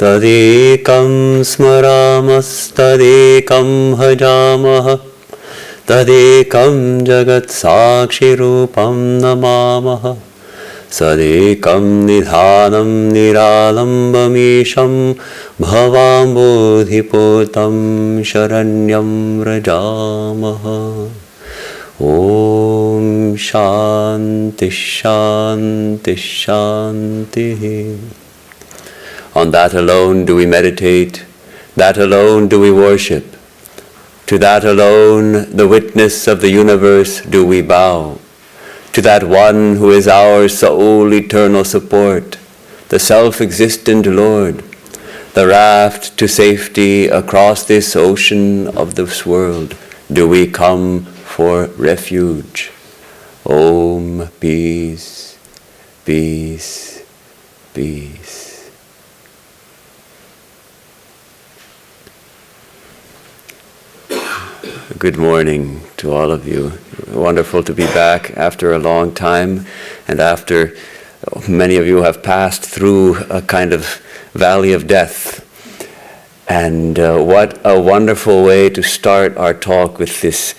Tadekam smaramas-tadekam bhajamaha Tadekam jagat sakshirupam namamaha Sadekam nidhanam niralambamisham bhavam bodhiputam sharanyam rajamaha. Om Shanti Shanti Shanti. On that alone do we meditate, that alone do we worship, to that alone, the witness of the universe, do we bow. To that one who is our sole eternal support, the self-existent Lord, the raft to safety across this ocean of this world, do we come for refuge. Om, peace, peace, peace. Good morning to all of you. Wonderful to be back after a long time, and after many of you have passed through a kind of valley of death. And what a wonderful way to start our talk with this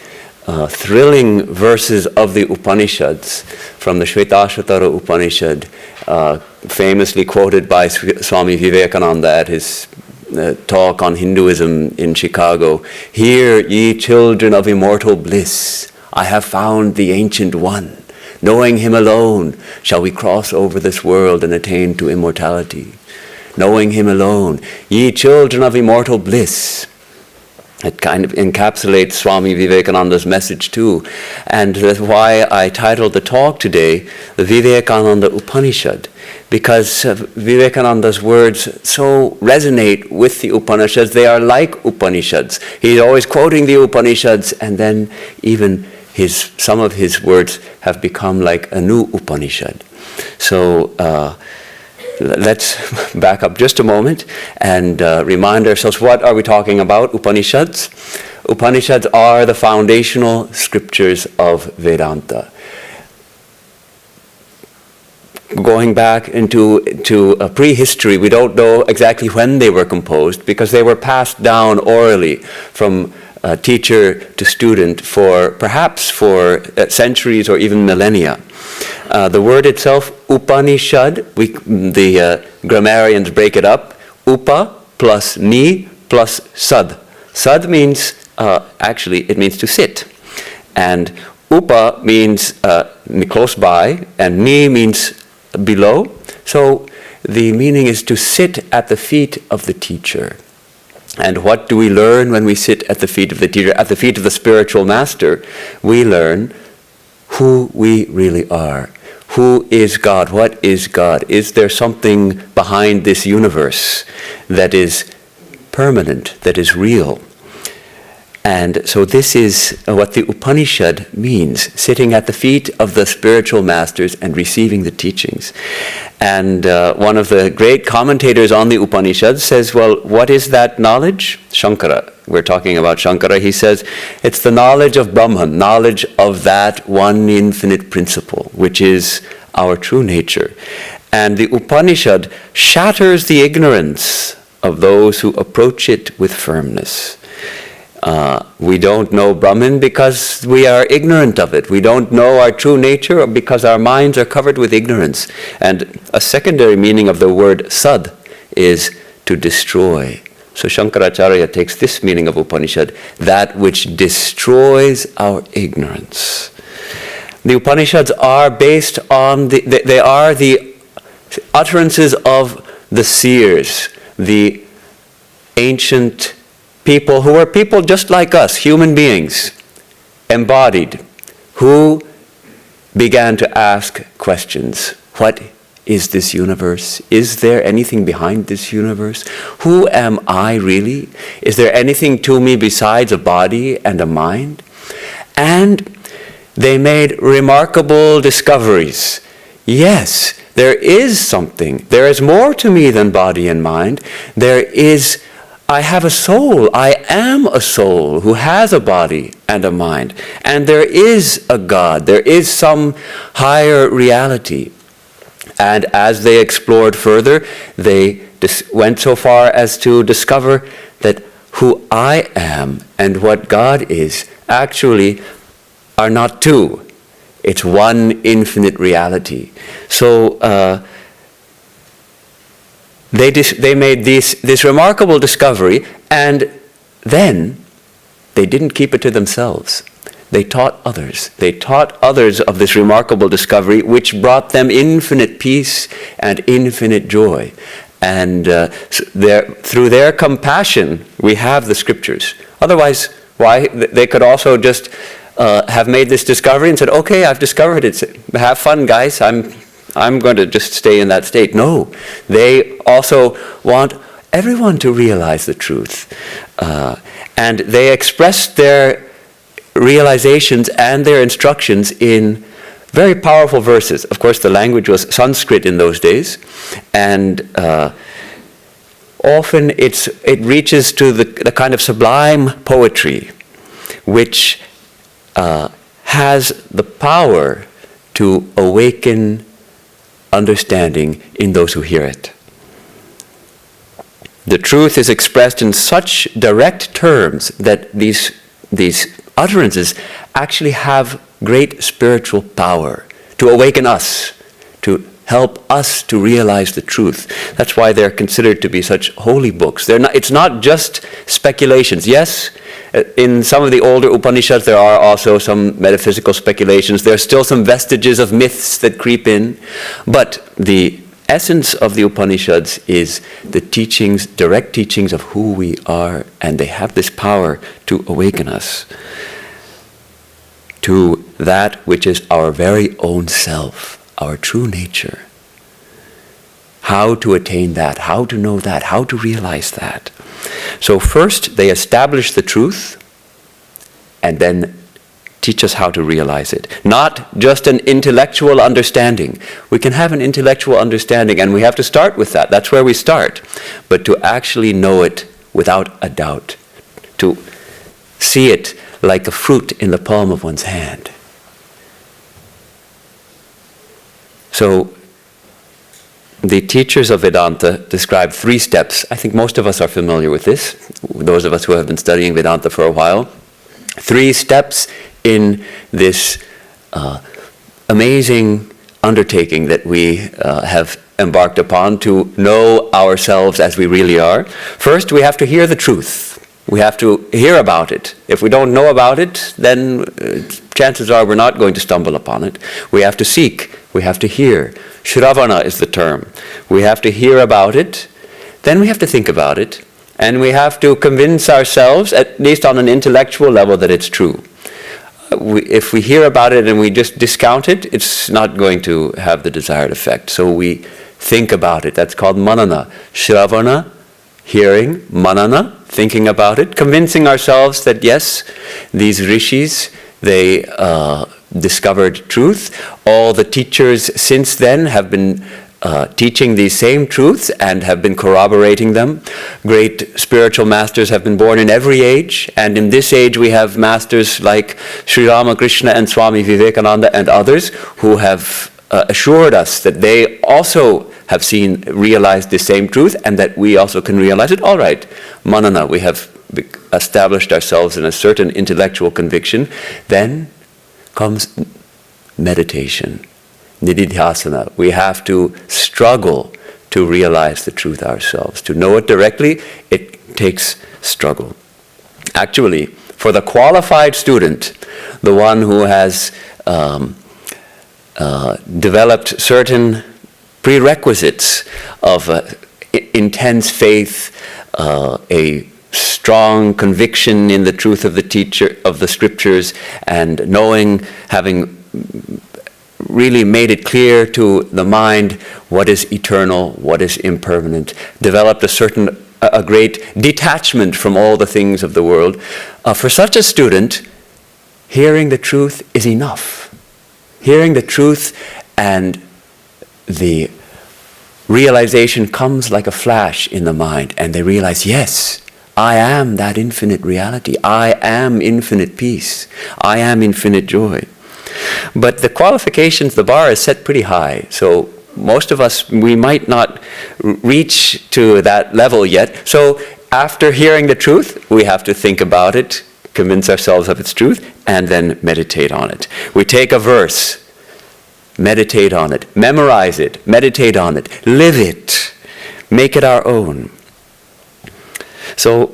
thrilling verses of the Upanishads from the Shvetashvatara Upanishad, famously quoted by Swami Vivekananda at his talk on Hinduism in Chicago. Hear, ye children of immortal bliss, I have found the Ancient One. Knowing him alone shall we cross over this world and attain to immortality. Knowing him alone, ye children of immortal bliss. It kind of encapsulates Swami Vivekananda's message too. And that's why I titled the talk today, the Vivekananda Upanishad, because Vivekananda's words so resonate with the Upanishads. They are like Upanishads. He's always quoting the Upanishads, and then even some of his words have become like a new Upanishad. So let's back up just a moment and remind ourselves, what are we talking about? Upanishads. Upanishads are the foundational scriptures of Vedanta. Going back into a prehistory, we don't know exactly when they were composed, because they were passed down orally from teacher to student perhaps for centuries or even millennia. The word itself, Upanishad, the grammarians break it up. Upa plus ni plus sad. Sad means, actually, it means to sit. And Upa means close by, and ni means below. So the meaning is to sit at the feet of the teacher. And what do we learn when we sit at the feet of the teacher, at the feet of the spiritual master? We learn who we really are. Who is God? What is God? Is there something behind this universe that is permanent, that is real? And so this is what the Upanishad means, sitting at the feet of the spiritual masters and receiving the teachings. And one of the great commentators on the Upanishad says, well, what is that knowledge? Shankara. We're talking about Shankara. He says, it's the knowledge of Brahman, knowledge of that one infinite principle, which is our true nature. And the Upanishad shatters the ignorance of those who approach it with firmness. We don't know Brahman because we are ignorant of it. We don't know our true nature because our minds are covered with ignorance. And a secondary meaning of the word sad is to destroy. So Shankaracharya takes this meaning of Upanishad, that which destroys our ignorance. The Upanishads are based on, they are the utterances of the seers, the ancient people who were people just like us, human beings, embodied, who began to ask questions. What is this universe? Is there anything behind this universe? Who am I really? Is there anything to me besides a body and a mind? And they made remarkable discoveries. Yes, there is something. There is more to me than body and mind. I have a soul. I am a soul who has a body and a mind. And there is a God. There is some higher reality. And as they explored further, they went so far as to discover that who I am and what God is actually are not two. It's one infinite reality. So they made this remarkable discovery, and then they didn't keep it to themselves. They taught others. They taught others of this remarkable discovery, which brought them infinite peace and infinite joy. And through their compassion, we have the scriptures. Otherwise, why? They could also just have made this discovery and said, okay, I've discovered it. Have fun, guys. I'm going to just stay in that state. No, they also want everyone to realize the truth. And they expressed their realizations and their instructions in very powerful verses. Of course, the language was Sanskrit in those days, and often it reaches to the kind of sublime poetry which has the power to awaken understanding in those who hear it. The truth is expressed in such direct terms that these utterances actually have great spiritual power to awaken us, to help us to realize the truth. That's why they're considered to be such holy books. It's not just speculations. Yes, in some of the older Upanishads there are also some metaphysical speculations. There are still some vestiges of myths that creep in, but the essence of the Upanishads is the teachings, direct teachings of who we are, and they have this power to awaken us to that which is our very own self, our true nature. How to attain that, how to know that, how to realize that. So first they establish the truth and then teach us how to realize it. Not just an intellectual understanding. We can have an intellectual understanding and we have to start with that. That's where we start. But to actually know it without a doubt. To see it like a fruit in the palm of one's hand. So the teachers of Vedanta describe 3 steps. I think most of us are familiar with this, those of us who have been studying Vedanta for a while. 3 steps in this amazing undertaking that we have embarked upon to know ourselves as we really are. First, we have to hear the truth. We have to hear about it. If we don't know about it, then chances are we're not going to stumble upon it. We have to seek. We have to hear. Shravana is the term. We have to hear about it. Then we have to think about it. And we have to convince ourselves, at least on an intellectual level, that it's true. If we hear about it and we just discount it, it's not going to have the desired effect. So we think about it. That's called manana. Shravana, hearing, manana, thinking about it, convincing ourselves that yes, these rishis, they discovered truth. All the teachers since then have been teaching these same truths and have been corroborating them. Great spiritual masters have been born in every age, and in this age we have masters like Sri Ramakrishna and Swami Vivekananda and others who have assured us that they also have realized the same truth and that we also can realize it. All right, manana, we have established ourselves in a certain intellectual conviction. Then comes meditation, nididhyasana. We have to struggle to realize the truth ourselves. To know it directly, it takes struggle. Actually, for the qualified student, the one who has developed certain prerequisites of intense faith, a strong conviction in the truth of the teacher of the scriptures, and knowing, having really made it clear to the mind what is eternal, what is impermanent, developed a great detachment from all the things of the world. For such a student, hearing the truth is enough. Hearing the truth and the realization comes like a flash in the mind, and they realize, yes, I am that infinite reality. I am infinite peace. I am infinite joy. But the qualifications, the bar is set pretty high. So most of us, we might not reach to that level yet. So after hearing the truth, we have to think about it, convince ourselves of its truth, and then meditate on it. We take a verse, meditate on it, memorize it, meditate on it, live it, make it our own. So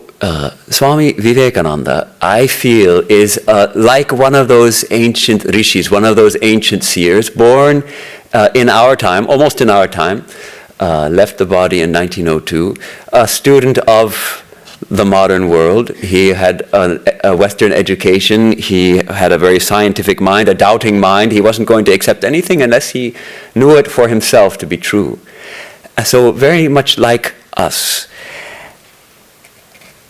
Swami Vivekananda, I feel, is like one of those ancient rishis, one of those ancient seers, born in our time, almost in our time, left the body in 1902, a student of the modern world. He had a Western education. He had a very scientific mind, a doubting mind. He wasn't going to accept anything unless he knew it for himself to be true. So very much like us.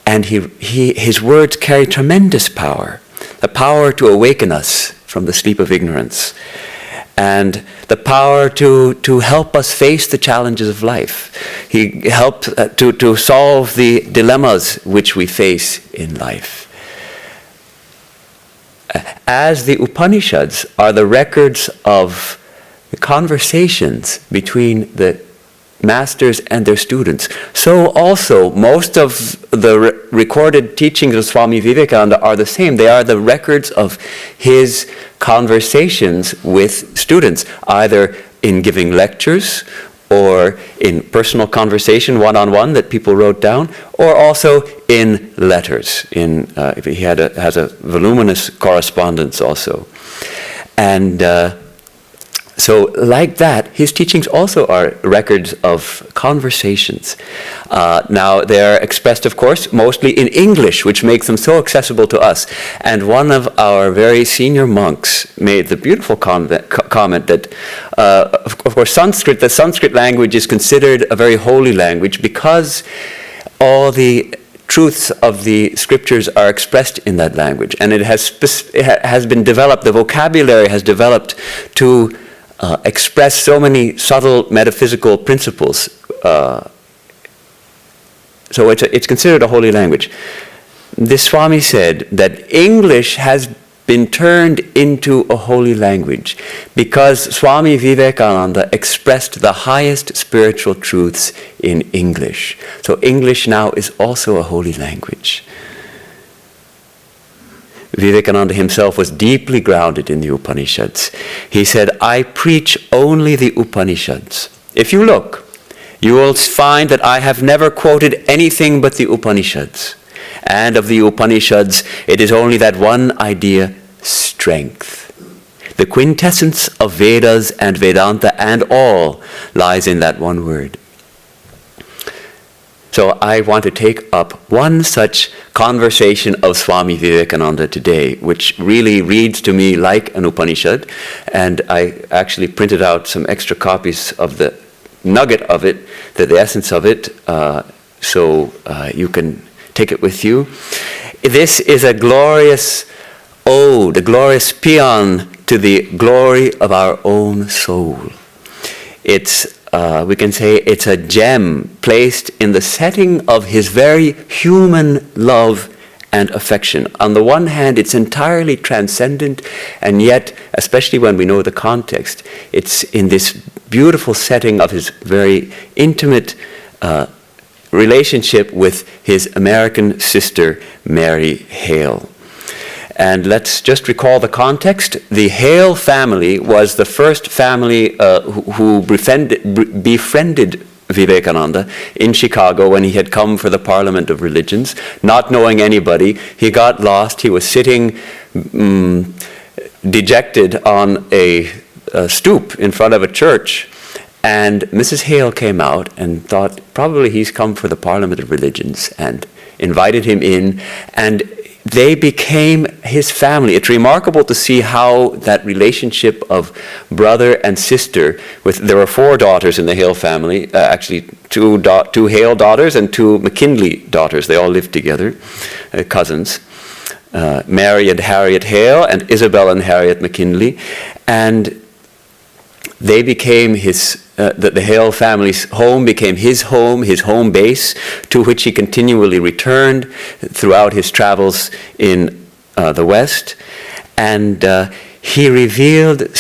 And his words carry tremendous power, the power to awaken us from the sleep of ignorance, and the power to help us face the challenges of life. He helped to solve the dilemmas which we face in life. As the Upanishads are the records of the conversations between the masters and their students, so also most of the recorded teachings of Swami Vivekananda are the same. They are the records of his conversations with students, either in giving lectures or in personal conversation, one-on-one, that people wrote down, or also in letters. He has a voluminous correspondence also. And so like that, his teachings also are records of conversations. Now, they're expressed, of course, mostly in English, which makes them so accessible to us. And one of our very senior monks made the beautiful comment that, of course, the Sanskrit language is considered a very holy language because all the truths of the scriptures are expressed in that language. And it has been developed, the vocabulary has developed to express so many subtle metaphysical principles. So it's considered a holy language. This Swami said that English has been turned into a holy language because Swami Vivekananda expressed the highest spiritual truths in English. So English now is also a holy language. Vivekananda himself was deeply grounded in the Upanishads. He said, I preach only the Upanishads. If you look, you will find that I have never quoted anything but the Upanishads. And of the Upanishads, it is only that one idea, strength. The quintessence of Vedas and Vedanta and all lies in that one word. So I want to take up one such conversation of Swami Vivekananda today, which really reads to me like an Upanishad. And I actually printed out some extra copies of the nugget of it, the essence of it, so you can take it with you. This is a glorious ode, a glorious paean to the glory of our own soul. We can say it's a gem placed in the setting of his very human love and affection. On the one hand, it's entirely transcendent, and yet, especially when we know the context, it's in this beautiful setting of his very intimate relationship with his American sister, Mary Hale. And let's just recall the context. The Hale family was the first family who befriended Vivekananda in Chicago when he had come for the Parliament of Religions. Not knowing anybody, he got lost. He was sitting dejected on a stoop in front of a church. And Mrs. Hale came out and thought, probably he's come for the Parliament of Religions, and invited him in. And they became his family. It's remarkable to see how that relationship of brother and sister, there were 4 daughters in the Hale family, actually two Hale daughters and 2 McKinley daughters. They all lived together, cousins. Mary and Harriet Hale and Isabel and Harriet McKinley. And they became the Hale family's home became his home base, to which he continually returned throughout his travels in the West. And he revealed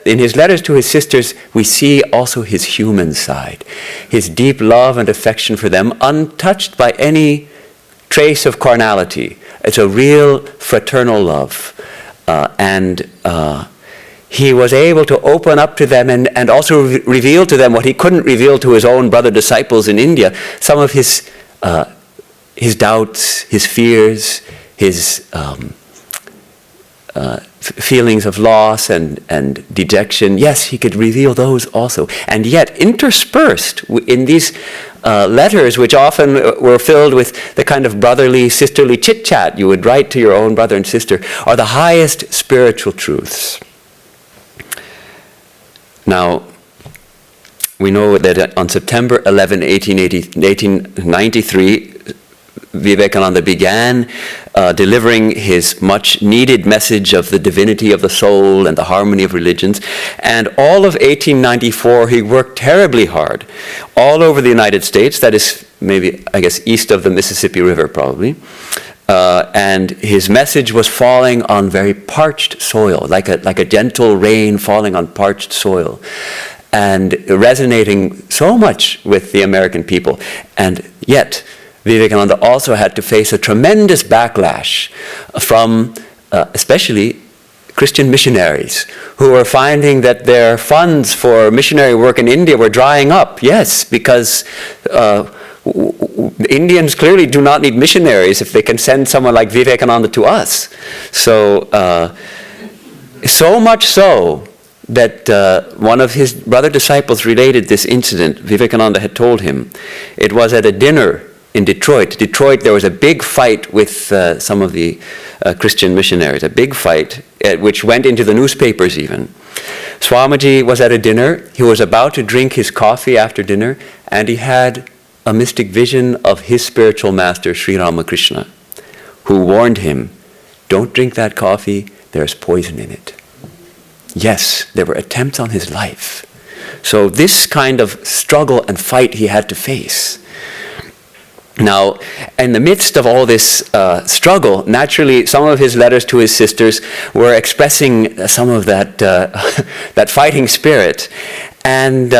in his letters to his sisters, we see also his human side, his deep love and affection for them, untouched by any trace of carnality. It's a real fraternal love. He was able to open up to them and also reveal to them what he couldn't reveal to his own brother disciples in India, some of his doubts, his fears, his feelings of loss and dejection. Yes, he could reveal those also. And yet, interspersed in these letters, which often were filled with the kind of brotherly, sisterly chit-chat you would write to your own brother and sister, are the highest spiritual truths. Now, we know that on September 11, 1893, Vivekananda began delivering his much-needed message of the divinity of the soul and the harmony of religions. And all of 1894, he worked terribly hard all over the United States, that is maybe, I guess, east of the Mississippi River probably. And his message was falling on very parched soil, like a gentle rain falling on parched soil, and resonating so much with the American people. And yet, Vivekananda also had to face a tremendous backlash from especially Christian missionaries who were finding that their funds for missionary work in India were drying up. Yes, because Indians clearly do not need missionaries if they can send someone like Vivekananda to us. So much so that one of his brother disciples related this incident. Vivekananda had told him. It was at a dinner in Detroit. There was a big fight with some of the Christian missionaries, a big fight which went into the newspapers even. Swamiji was at a dinner. He was about to drink his coffee after dinner, and he had a mystic vision of his spiritual master, Sri Ramakrishna, who warned him, don't drink that coffee, there's poison in it. Yes, there were attempts on his life. So this kind of struggle and fight he had to face. Now, in the midst of all this struggle, naturally, some of his letters to his sisters were expressing some of that that fighting spirit, and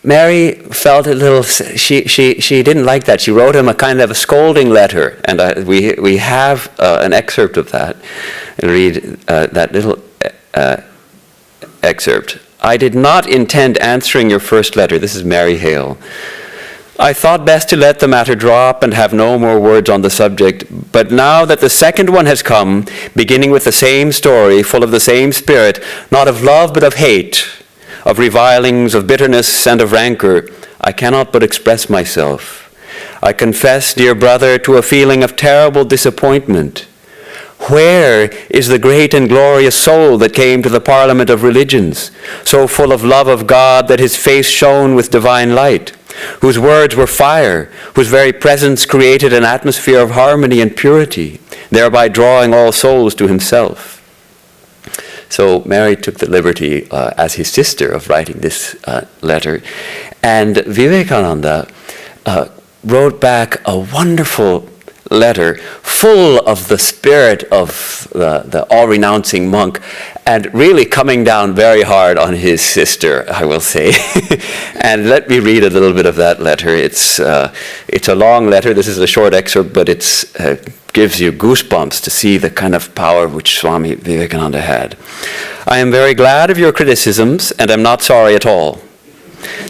Mary felt a little. She didn't like that. She wrote him a kind of a scolding letter, and we have an excerpt of that. I'll read that little excerpt. I did not intend answering your first letter. This is Mary Hale. I thought best to let the matter drop and have no more words on the subject, but now that the second one has come, beginning with the same story, full of the same spirit, not of love but of hate, of revilings, of bitterness, and of rancor, I cannot but express myself. I confess, dear brother, to a feeling of terrible disappointment. Where is the great and glorious soul that came to the Parliament of Religions, so full of love of God that his face shone with divine light, whose words were fire, whose very presence created an atmosphere of harmony and purity, thereby drawing all souls to himself? So Mary took the liberty, as his sister, of writing this letter. And Vivekananda wrote back a wonderful letter full of the spirit of the all-renouncing monk, and really coming down very hard on his sister, I will say. And let me read a little bit of that letter. It's a long letter. This is a short excerpt, but it gives you goosebumps to see the kind of power which Swami Vivekananda had. I am very glad of your criticisms, and am not sorry at all.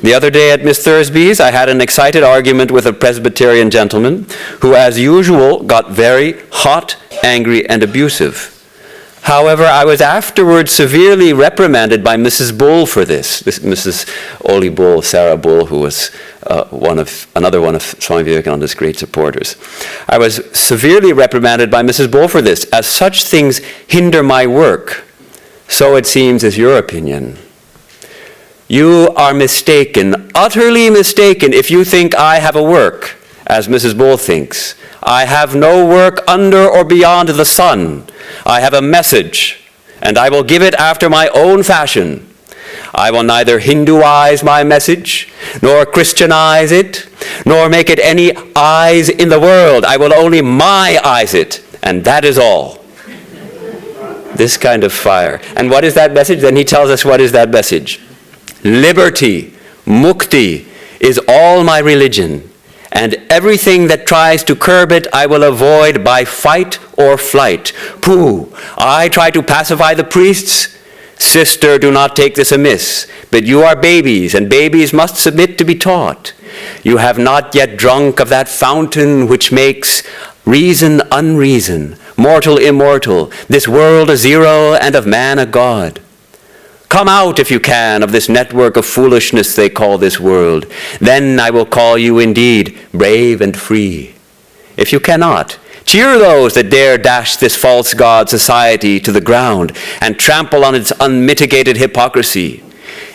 The other day at Miss Thursby's, I had an excited argument with a Presbyterian gentleman who, as usual, got very hot, angry, and abusive. However, I was afterwards severely reprimanded by Mrs. Bull for this Mrs. Oli Bull, Sarah Bull, who was another one of Swami Vivekananda's great supporters. I was severely reprimanded by Mrs. Bull for this, as such things hinder my work. So it seems is your opinion. You are mistaken, utterly mistaken, if you think I have a work, as Mrs. Bull thinks. I have no work under or beyond the sun. I have a message, and I will give it after my own fashion. I will neither Hinduize my message, nor Christianize it, nor make it any eyes in the world. I will only my-ize it, and that is all. This kind of fire. And what is that message? Then he tells us what is that message. Liberty, mukti, is all my religion, and everything that tries to curb it I will avoid by fight or flight. Pooh, I try to pacify the priests. Sister, do not take this amiss, but you are babies, and babies must submit to be taught. You have not yet drunk of that fountain which makes reason unreason, mortal immortal, this world a zero and of man a god. Come out, if you can, of this network of foolishness they call this world. Then I will call you indeed brave and free. If you cannot, cheer those that dare dash this false god society to the ground and trample on its unmitigated hypocrisy.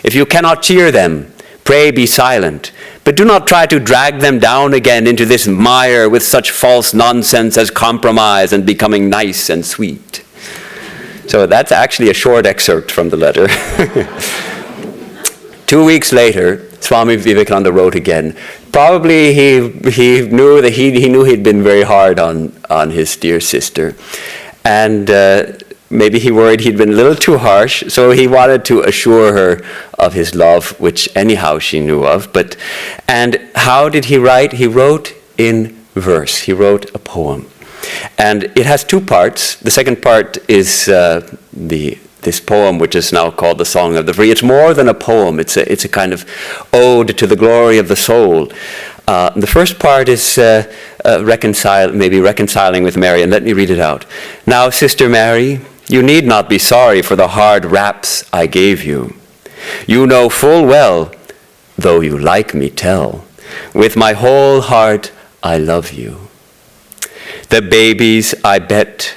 If you cannot cheer them, pray be silent, but do not try to drag them down again into this mire with such false nonsense as compromise and becoming nice and sweet. So that's actually a short excerpt from the letter. 2 weeks later, Swami Vivekananda wrote again. Probably he knew that he knew he'd been very hard on his dear sister, and maybe he worried he'd been a little too harsh. So he wanted to assure her of his love, which anyhow she knew of. And how did he write? He wrote in verse. He wrote a poem. And it has two parts. The second part is this poem, which is now called the Song of the Free. It's more than a poem. It's a kind of ode to the glory of the soul. The first part is reconciling with Mary, and let me read it out. Now, Sister Mary, you need not be sorry for the hard raps I gave you. You know full well, though you like me tell, with my whole heart I love you. The babies, I bet,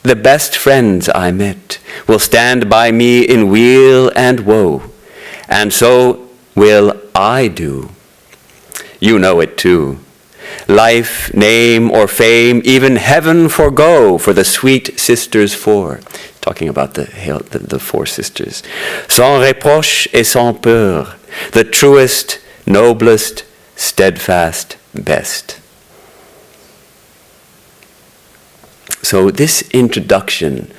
the best friends I met, will stand by me in weal and woe, and so will I do. You know it too. Life, name, or fame, even heaven forego for the sweet sisters four. Talking about the four sisters. Sans reproche et sans peur, the truest, noblest, steadfast, best. So this introduction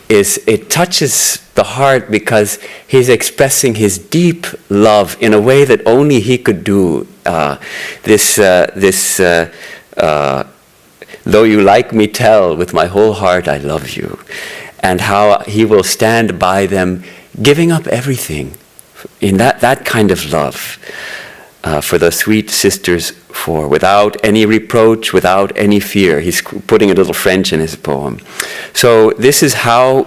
it touches the heart because he's expressing his deep love in a way that only he could do. Though you like me tell, with my whole heart I love you. And how he will stand by them, giving up everything in that kind of love. For the sweet sisters four, without any reproach, without any fear. He's putting a little French in his poem. So this is how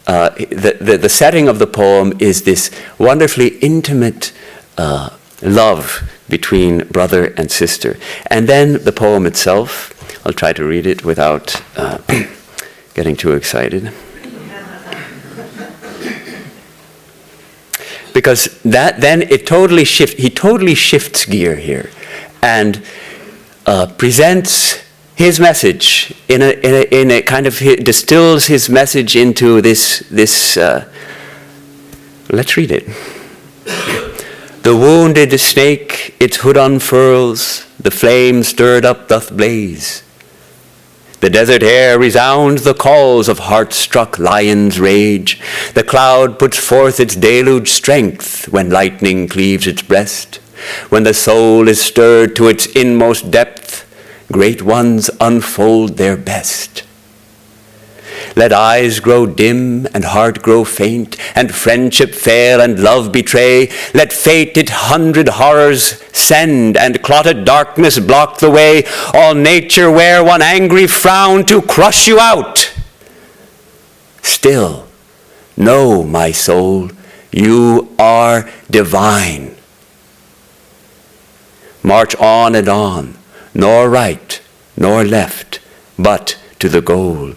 the setting of the poem is this wonderfully intimate love between brother and sister. And then the poem itself, I'll try to read it without getting too excited. Because then he totally shifts gear here, and presents his message in a kind of distills his message into this. Let's read it. The wounded snake its hood unfurls, the flame stirred up doth blaze. The desert air resounds the calls of heart-struck lions' rage. The cloud puts forth its deluge strength when lightning cleaves its breast. When the soul is stirred to its inmost depth, great ones unfold their best. Let eyes grow dim and heart grow faint, and friendship fail and love betray. Let fate its 100 horrors send, and clotted darkness block the way. All nature wear one angry frown to crush you out. Still, know, my soul, you are divine. March on and on, nor right, nor left, but to the goal.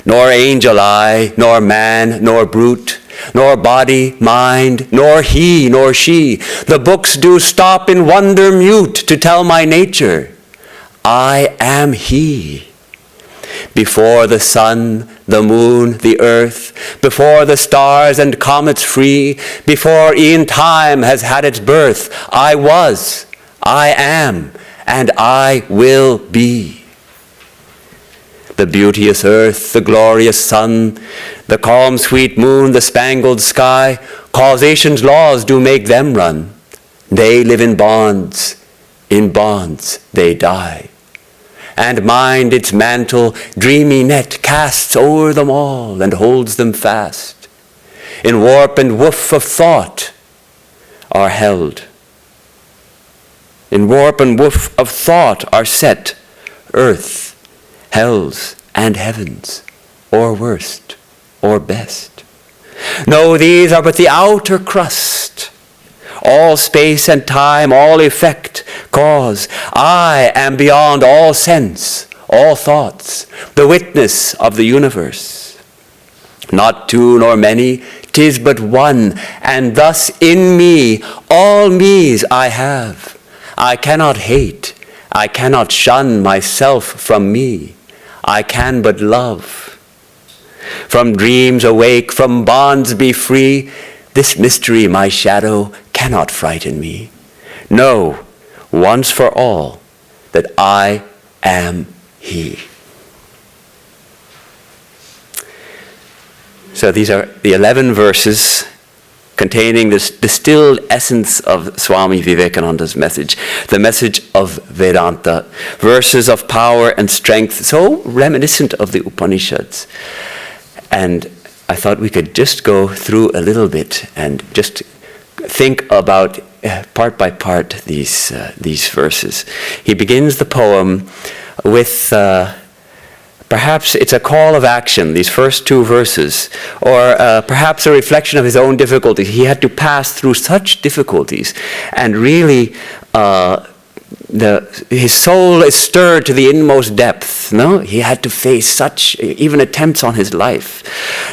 Nor angel I, nor man, nor brute, nor body, mind, nor he, nor she. The books do stop in wonder mute to tell my nature. I am he. Before the sun, the moon, the earth, before the stars and comets free, before e'en time has had its birth, I was, I am, and I will be. The beauteous earth, the glorious sun, the calm sweet moon, the spangled sky, causation's laws do make them run. They live in bonds they die. And mind its mantle, dreamy net, casts o'er them all and holds them fast. In warp and woof of thought are held. In warp and woof of thought are set earth, hells, and heavens, or worst, or best. No, these are but the outer crust. All space and time, all effect, cause. I am beyond all sense, all thoughts, the witness of the universe. Not two nor many, 'tis but one, and thus in me, all me's I have. I cannot hate, I cannot shun myself from me. I can but love. From dreams awake, from bonds be free. This mystery, my shadow, cannot frighten me. Know, once for all, that I am He. So these are the 11 verses containing this distilled essence of Swami Vivekananda's message, the message of Vedanta, verses of power and strength, so reminiscent of the Upanishads. And I thought we could just go through a little bit and just think about part by part these verses. He begins the poem with perhaps it's a call of action, these first two verses, or perhaps a reflection of his own difficulties. He had to pass through such difficulties, and really his soul is stirred to the inmost depth. No, he had to face such even attempts on his life,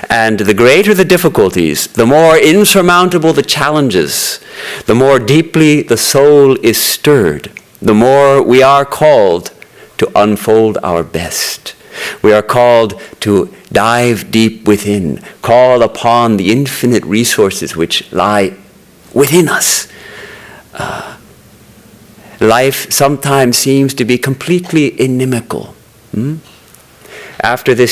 and the greater the difficulties, the more insurmountable the challenges, the more deeply the soul is stirred, the more we are called to unfold our best. We are called to dive deep within, call upon the infinite resources which lie within us. Life sometimes seems to be completely inimical. After the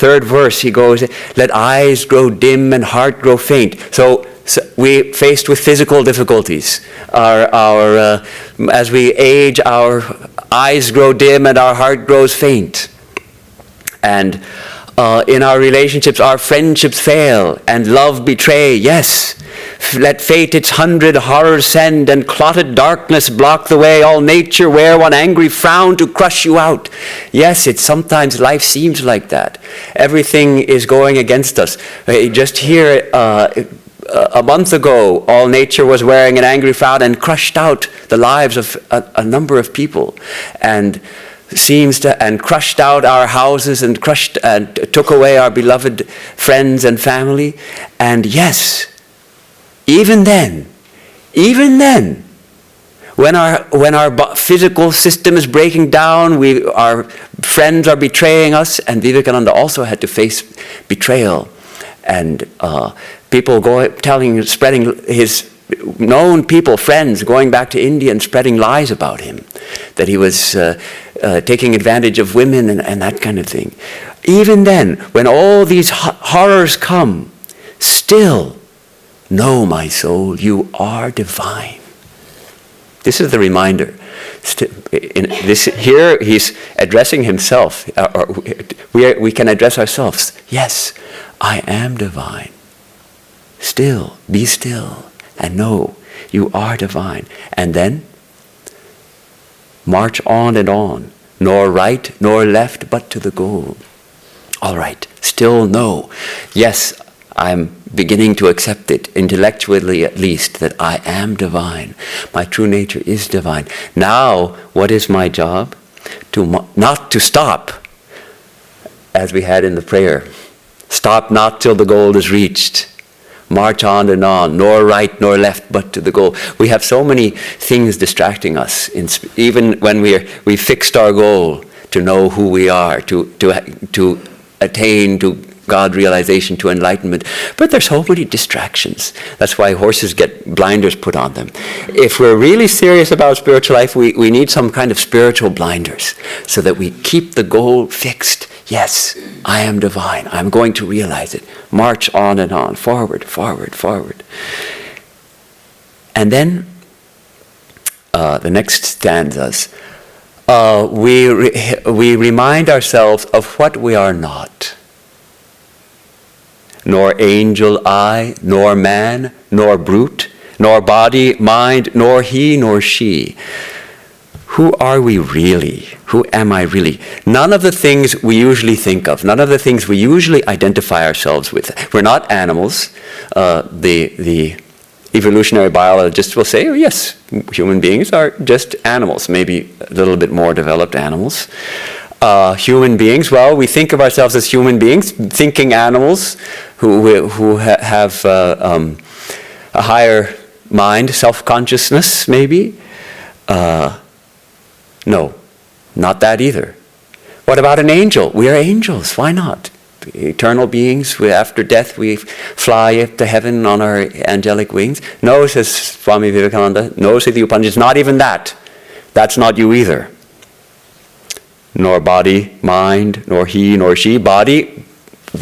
third verse, he goes, "Let eyes grow dim and heart grow faint." So we faced with physical difficulties. As we age, our eyes grow dim and our heart grows faint. And in our relationships, our friendships fail and love betray. Yes, let fate its 100 horrors send, and clotted darkness block the way. All nature wear one angry frown to crush you out. Yes, sometimes life seems like that. Everything is going against us. Just here, a month ago, all nature was wearing an angry frown and crushed out the lives of a number of people, and crushed out our houses and took away our beloved friends and family. And yes, even then, when our physical system is breaking down, our friends are betraying us, and Vivekananda also had to face betrayal, and people spreading his known people, friends, going back to India and spreading lies about him, that he was taking advantage of women and that kind of thing. Even then, when all these horrors come, still know, my soul, you are divine. This is the reminder. Here he's addressing himself. We can address ourselves. Yes, I am divine. Still, be still and know you are divine. And then march on and on, nor right nor left, but to the goal. All right, still know. Yes, I'm beginning to accept it, intellectually at least, that I am divine. My true nature is divine. Now, what is my job? Not to stop, as we had in the prayer. Stop not till the goal is reached. March on and on, nor right nor left, but to the goal. We have so many things distracting us, even when we fixed our goal to know who we are, to attain to God realization, to enlightenment. But there's so many distractions. That's why horses get blinders put on them. If we're really serious about spiritual life, we need some kind of spiritual blinders so that we keep the goal fixed. Yes, I am divine. I'm going to realize it. March on and on, forward, forward, forward. And then the next stanzas, we remind ourselves of what we are not. Nor angel I, nor man, nor brute, nor body, mind, nor he, nor she. Who are we really? Who am I really? None of the things we usually think of, none of the things we usually identify ourselves with. We're not animals. The evolutionary biologists will say, oh, yes, human beings are just animals, maybe a little bit more developed animals. Human beings, well, we think of ourselves as human beings, thinking animals who have a higher mind, self-consciousness, maybe. No, not that either. What about an angel? We are angels. Why not? Eternal beings. After death, we fly up to heaven on our angelic wings. No, says Swami Vivekananda. No, say the Upanishad. Not even that. That's not you either. Nor body, mind, nor he, nor she. Body,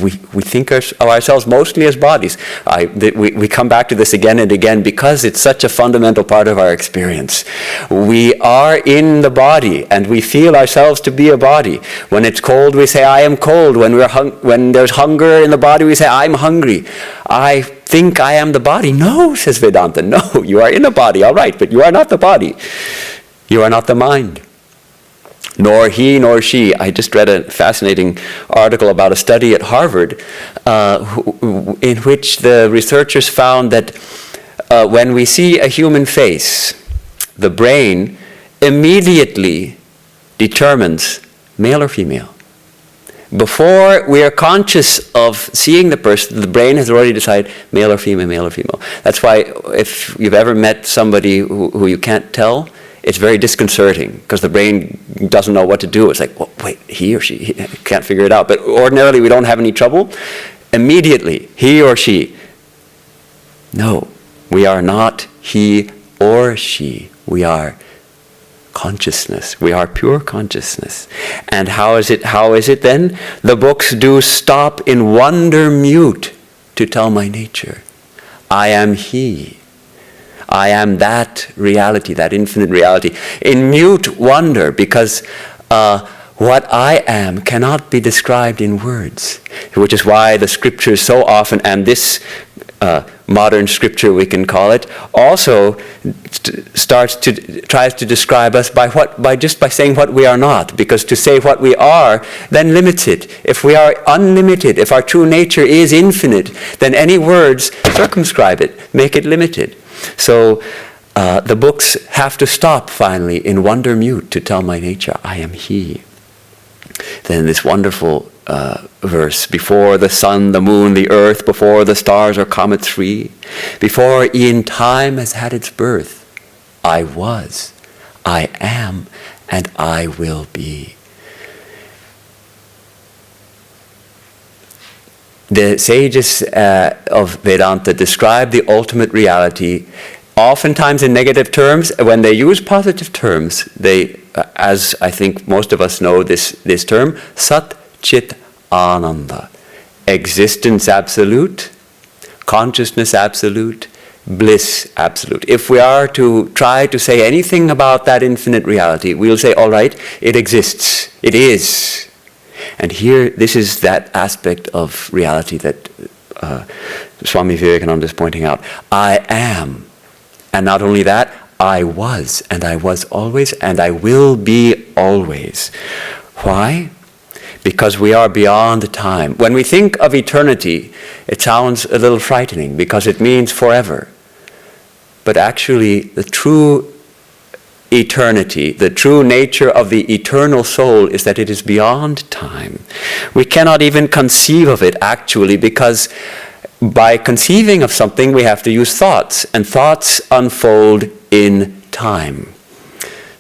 we think of ourselves mostly as bodies. We come back to this again and again because it's such a fundamental part of our experience. We are in the body and we feel ourselves to be a body. When it's cold, we say, I am cold. When there's hunger in the body, we say, I'm hungry. I think I am the body. No, says Vedanta. No, you are in a body, all right, but you are not the body. You are not the mind. Nor he nor she. I just read a fascinating article about a study at Harvard in which the researchers found that when we see a human face, the brain immediately determines male or female. Before we are conscious of seeing the person, the brain has already decided male or female, male or female. That's why if you've ever met somebody who you can't tell, it's very disconcerting because the brain doesn't know what to do. It's like, well, wait, he or she can't figure it out. But ordinarily, we don't have any trouble. Immediately, he or she. No, we are not he or she. We are consciousness. We are pure consciousness. And how is it then? The books do stop in wonder mute to tell my nature. I am he. I am that reality, that infinite reality, in mute wonder, because what I am cannot be described in words, which is why the scriptures so often, and this modern scripture we can call it, also tries to describe us by just saying what we are not, because to say what we are then limits it. If we are unlimited, if our true nature is infinite, then any words circumscribe it, make it limited. So the books have to stop finally in wonder mute to tell my nature, I am he. Then this wonderful verse, before the sun, the moon, the earth, before the stars or comets free, before e'en time has had its birth, I was, I am, and I will be. The sages of Vedanta describe the ultimate reality oftentimes in negative terms. When they use positive terms, they, as I think most of us know this term, Sat Chit Ananda. Existence absolute, consciousness absolute, bliss absolute. If we are to try to say anything about that infinite reality, we'll say, all right, it exists, it is. And here, this is that aspect of reality that Swami Vivekananda is pointing out. I am. And not only that, I was, and I was always, and I will be always. Why? Because we are beyond time. When we think of eternity, it sounds a little frightening because it means forever. But actually, the true eternity, the true nature of the eternal soul is that it is beyond time. We cannot even conceive of it actually, because by conceiving of something we have to use thoughts, and thoughts unfold in time.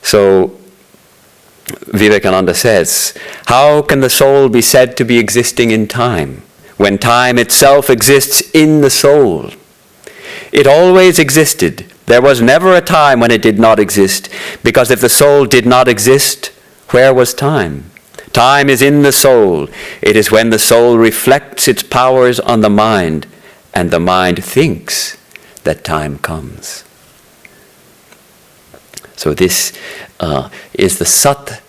So Vivekananda says, how can the soul be said to be existing in time when time itself exists in the soul? It always existed. There was never a time when it did not exist, because if the soul did not exist, where was time? Time is in the soul. It is when the soul reflects its powers on the mind, and the mind thinks that time comes. So this is the sat,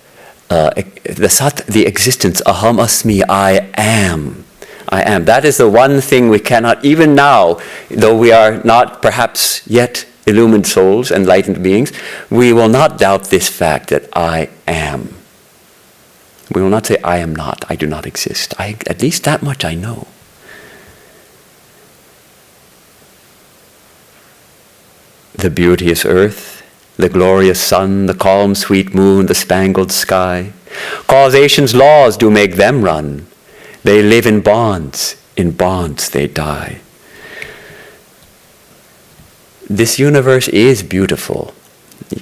the existence, aham asmi, I am. I am. That is the one thing we cannot, even now, though we are not perhaps yet illumined souls, enlightened beings, we will not doubt this fact that I am. We will not say, I am not, I do not exist. At least that much I know. The beauteous earth, the glorious sun, the calm sweet moon, the spangled sky. Causation's laws do make them run. They live in bonds they die. This universe is beautiful.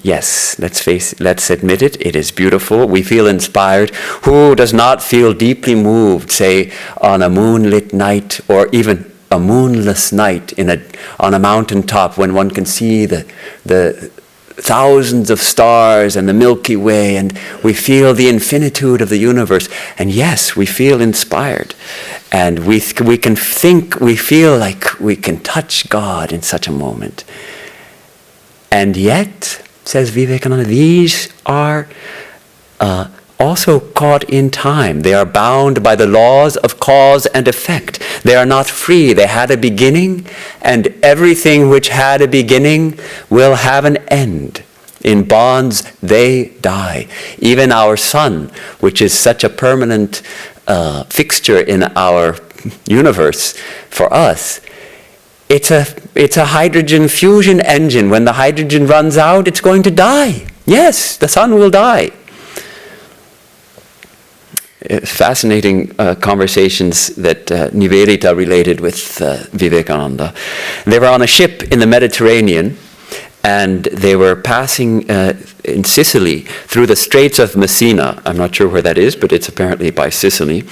Yes, let's admit it, it is beautiful. We feel inspired. Who does not feel deeply moved, say, on a moonlit night, or even a moonless night on a mountaintop, when one can see the thousands of stars and the Milky Way, and we feel the infinitude of the universe. And yes, we feel inspired. And we can think, we feel like we can touch God in such a moment. And yet, says Vivekananda, these are also caught in time. They are bound by the laws of cause and effect. They are not free. They had a beginning, and everything which had a beginning will have an end. In bonds, they die. Even our sun, which is such a permanent fixture in our universe, for us, it's a hydrogen fusion engine. When the hydrogen runs out, it's going to die. Yes, the sun will die. Fascinating conversations that Nivedita related with Vivekananda. They were on a ship in the Mediterranean, and they were passing in Sicily through the Straits of Messina. I'm not sure where that is, but it's apparently by Sicily.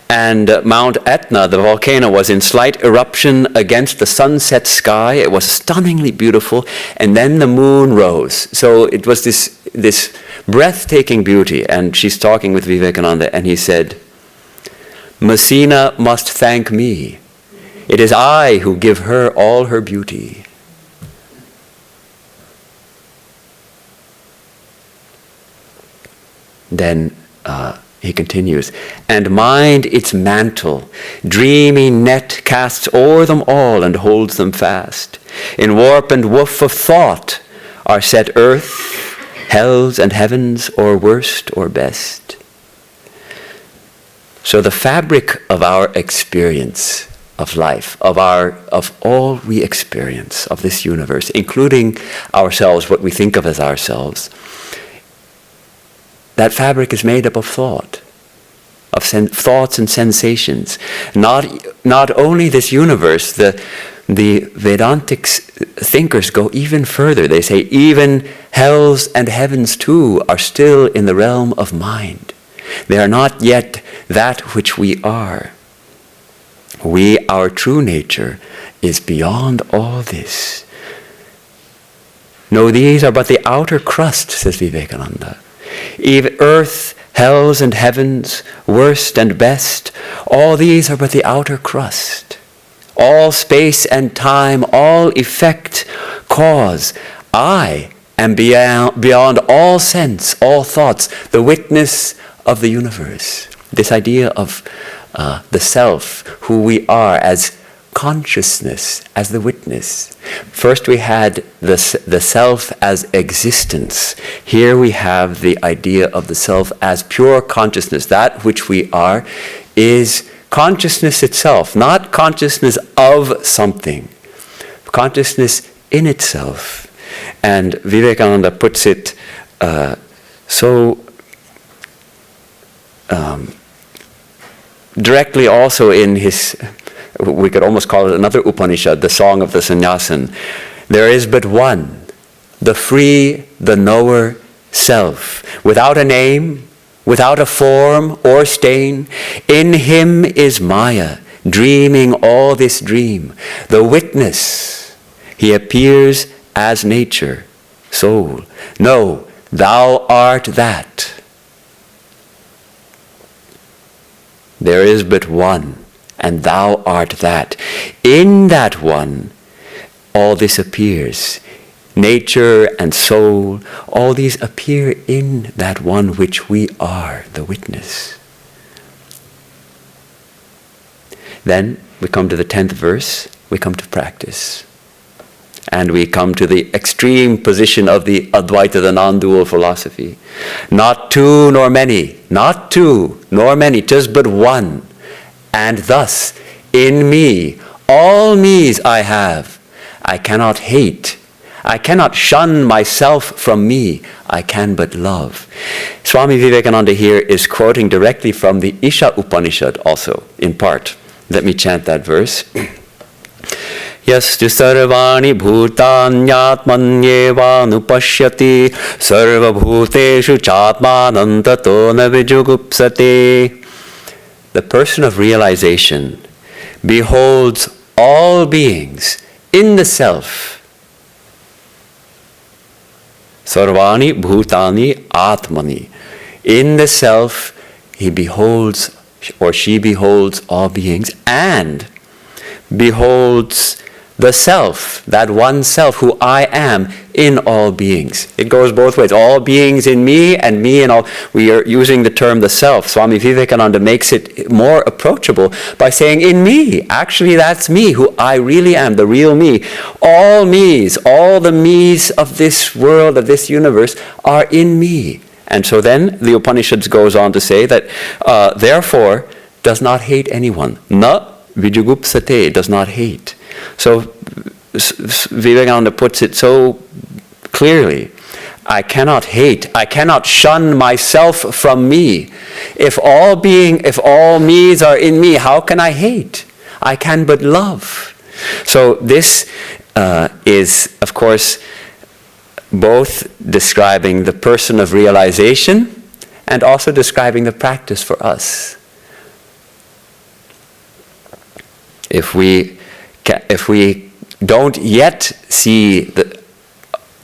And Mount Etna, the volcano, was in slight eruption against the sunset sky. It was stunningly beautiful, and then the moon rose. So it was this breathtaking beauty. And she's talking with Vivekananda, and he said, Messina must thank me. It is I who give her all her beauty. Then he continues, and mind its mantle, dreamy net casts o'er them all and holds them fast. In warp and woof of thought are set earth, hells and heavens, or worst or best. So the fabric of our experience of life, of all we experience, of this universe, including ourselves, what we think of as ourselves, that fabric is made up of thought, of thoughts and sensations. Not only this universe, the Vedantic thinkers go even further. They say even hells and heavens too are still in the realm of mind. They are not yet that which we are. Our true nature is beyond all this. No, these are but the outer crust, says Vivekananda. Even earth, hells and heavens, worst and best, all these are but the outer crust. All space and time, all effect, cause. I am beyond all sense, all thoughts, the witness of the universe. This idea of the self, who we are as consciousness, as the witness. First we had the self as existence. Here we have the idea of the self as pure consciousness. That which we are is consciousness itself, not consciousness of something. Consciousness in itself. And Vivekananda puts it so directly also in his, we could almost call it another Upanishad, the Song of the Sannyasin. There is but one, the free, the knower self, without a name, without a form or stain. In him is Maya, dreaming all this dream. The witness He appears as nature, soul. No, thou art that. There is but one, and thou art that. In that one, all this appears. Nature and soul, all these appear in that one which we are, the witness. Then we come to the 10th verse, we come to practice. And we come to the extreme position of the Advaita, the non-dual philosophy. Not two nor many, not two nor many, just but one. And thus, in me, all me's I have. I cannot hate. I cannot shun myself from me. I can but love. Swami Vivekananda here is quoting directly from the Isha Upanishad also, in part. Let me chant that verse. Yastu sarvani bhutanyatmanyeva nupashyati sarva bhuteshu chatmanam tato na vijugupsate. The person of realization beholds all beings in the self. Sarvani bhutani atmani. In the self, he beholds or she beholds all beings and beholds the self, that one self who I am in all beings. It goes both ways. All beings in me and me in all. We are using the term the self. Swami Vivekananda makes it more approachable by saying in me. Actually, that's me, who I really am, the real me. All me's, all the me's of this world, of this universe are in me. And so then the Upanishads goes on to say that therefore does not hate anyone. Na vijugupsate, does not hate. So Vivekananda puts it so clearly. I cannot hate. I cannot shun myself from me. If all me's are in me, how can I hate? I can but love. So this is, of course, both describing the person of realization and also describing the practice for us. If we don't yet see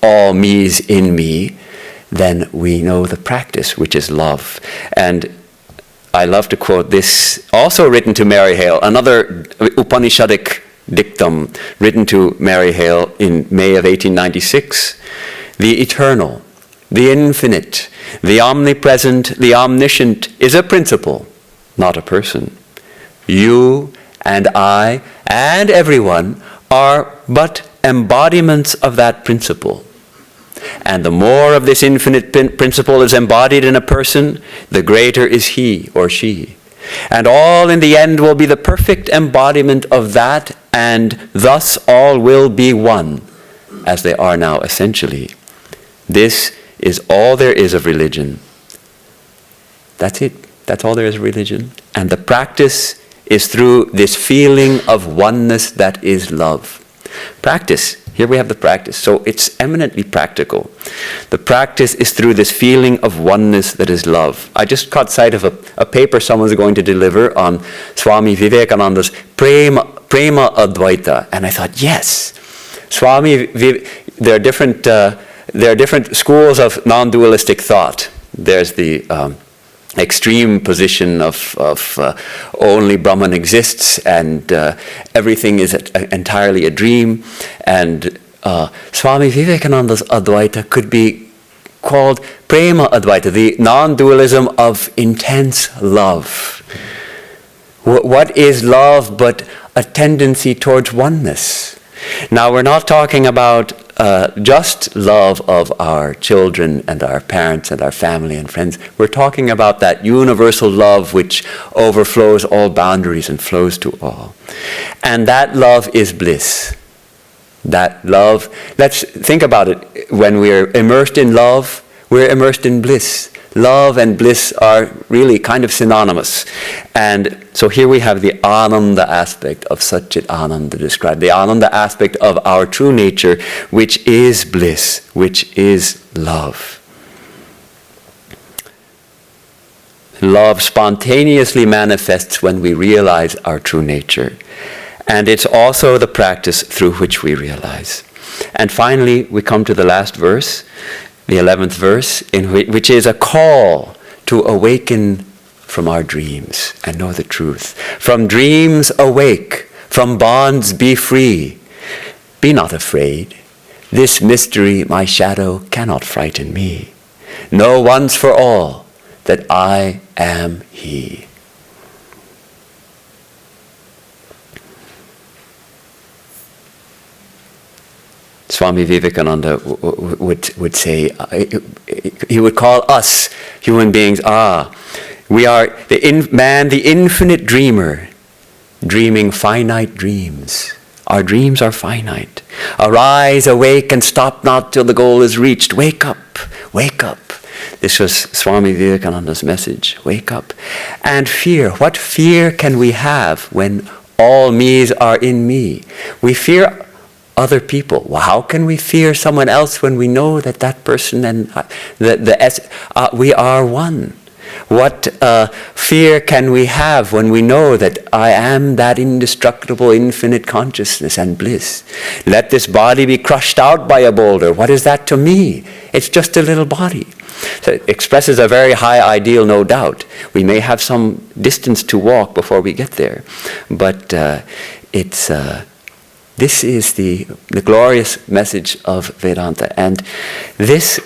all me's in me, then we know the practice, which is love. And I love to quote this, also written to Mary Hale, another Upanishadic dictum written to Mary Hale in May of 1896. The eternal, the infinite, the omnipresent, the omniscient is a principle, not a person. You and I and everyone are but embodiments of that principle. And the more of this infinite principle is embodied in a person, the greater is he or she. And all in the end will be the perfect embodiment of that, and thus all will be one, as they are now essentially. This is all there is of religion. That's it. That's all there is of religion. And the practice is through this feeling of oneness that is love. Practice. Here we have the practice. So it's eminently practical. The practice is through this feeling of oneness that is love. I just caught sight of a paper someone's going to deliver on Swami Vivekananda's Prema Advaita. And I thought, yes, there are different schools of non-dualistic thought. There's the extreme position of only Brahman exists and everything is entirely a dream. And Swami Vivekananda's Advaita could be called Prema Advaita, the non-dualism of intense love. What is love but a tendency towards oneness? Now, we're not talking about just love of our children and our parents and our family and friends. We're talking about that universal love which overflows all boundaries and flows to all. And that love is bliss. That love, let's think about it. When we're immersed in love, we're immersed in bliss. Love and bliss are really kind of synonymous. And so here we have the Ananda aspect of Satchit Ananda described, the Ananda aspect of our true nature, which is bliss, which is love. Love spontaneously manifests when we realize our true nature. And it's also the practice through which we realize. And finally, we come to the last verse, the 11th verse, which is a call to awaken from our dreams and know the truth. From dreams awake, from bonds be free. Be not afraid. This mystery, my shadow, cannot frighten me. Know once for all that I am He. Swami Vivekananda would say, he would call us human beings, we are man, the infinite dreamer, dreaming finite dreams. Our dreams are finite. Arise, awake, and stop not till the goal is reached. Wake up, wake up. This was Swami Vivekananda's message. Wake up. And fear. What fear can we have when all me's are in me? We fear other people. Well, how can we fear someone else when we know that that person and we are one? What fear can we have when we know that I am that indestructible infinite consciousness and bliss? Let this body be crushed out by a boulder. What is that to me? It's just a little body. So it expresses a very high ideal, no doubt. We may have some distance to walk before we get there. But this is the glorious message of Vedanta. And this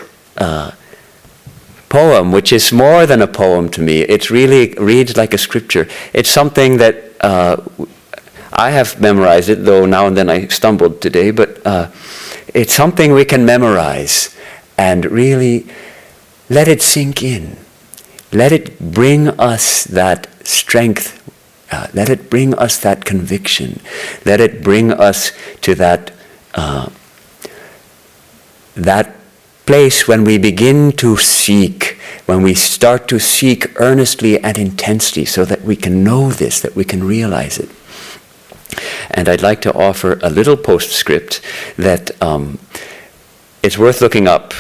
poem, which is more than a poem to me, it really reads like a scripture. It's something that I have memorized it, though now and then I stumbled today, but it's something we can memorize and really let it sink in. Let it bring us that strength. Let it bring us that conviction. Let it bring us to that place when we begin to seek, when we start to seek earnestly and intensely so that we can know this, that we can realize it. And I'd like to offer a little postscript that it's worth looking up.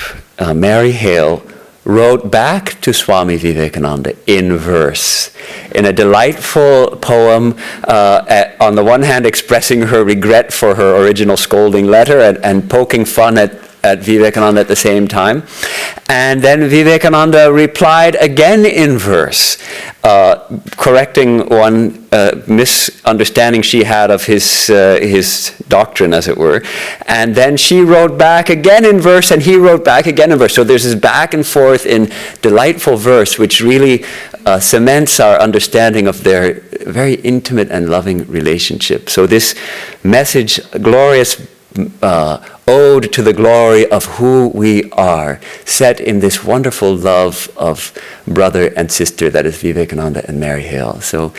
Mary Hale wrote back to Swami Vivekananda in verse, in a delightful poem, on the one hand expressing her regret for her original scolding letter and poking fun at Vivekananda at the same time. And then Vivekananda replied again in verse, correcting one misunderstanding she had of his doctrine, as it were. And then she wrote back again in verse, and he wrote back again in verse. So there's this back and forth in delightful verse, which really cements our understanding of their very intimate and loving relationship. So this message, glorious ode to the glory of who we are, set in this wonderful love of brother and sister that is Vivekananda and Mary Hale. So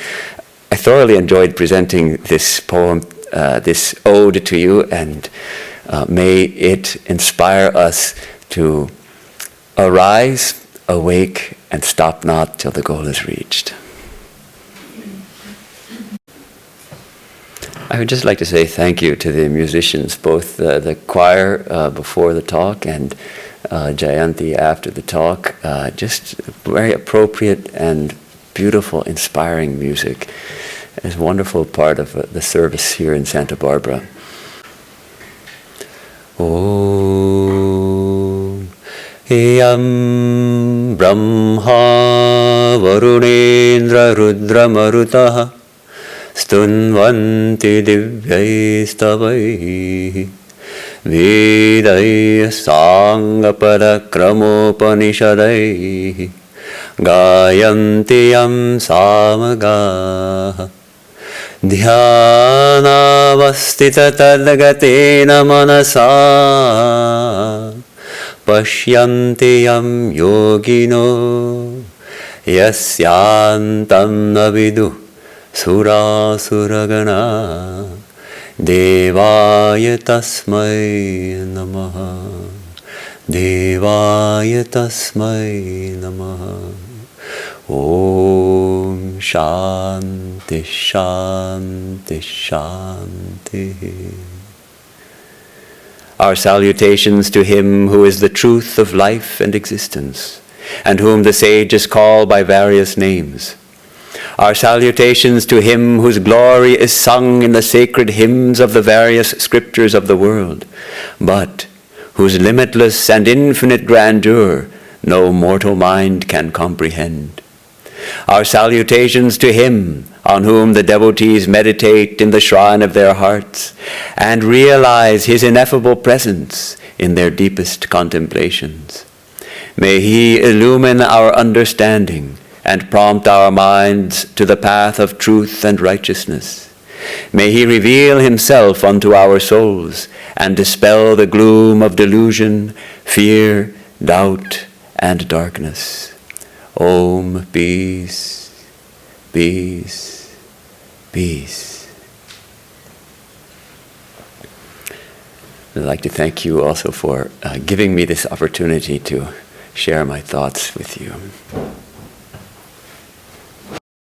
I thoroughly enjoyed presenting this poem, this ode to you, and may it inspire us to arise, awake, and stop not till the goal is reached. I would just like to say thank you to the musicians, both the choir before the talk and Jayanti after the talk. Just very appropriate and beautiful, inspiring music. It's a wonderful part of the service here in Santa Barbara. Om Yam Brahma Varunendra Rudra Marutaha Stunvanti divyaistavaihi Vedaya Sanghapada Kramopanishadaihi Gayanti Yam Samagaha Dhyanavastita Tadgatena Manasa Pashyanti Yam Yogino Yasyantam Navidu Sura Suragana Devaya Tasmai Namaha Devaya Tasmai Namaha Om Shanti Shanti Shanti. Our salutations to Him who is the truth of life and existence, and whom the sages call by various names. Our salutations to him whose glory is sung in the sacred hymns of the various scriptures of the world, but whose limitless and infinite grandeur no mortal mind can comprehend. Our salutations to him on whom the devotees meditate in the shrine of their hearts and realize his ineffable presence in their deepest contemplations. May he illumine our understanding and prompt our minds to the path of truth and righteousness. May he reveal himself unto our souls and dispel the gloom of delusion, fear, doubt, and darkness. Om, peace, peace, peace. I'd like to thank you also for giving me this opportunity to share my thoughts with you.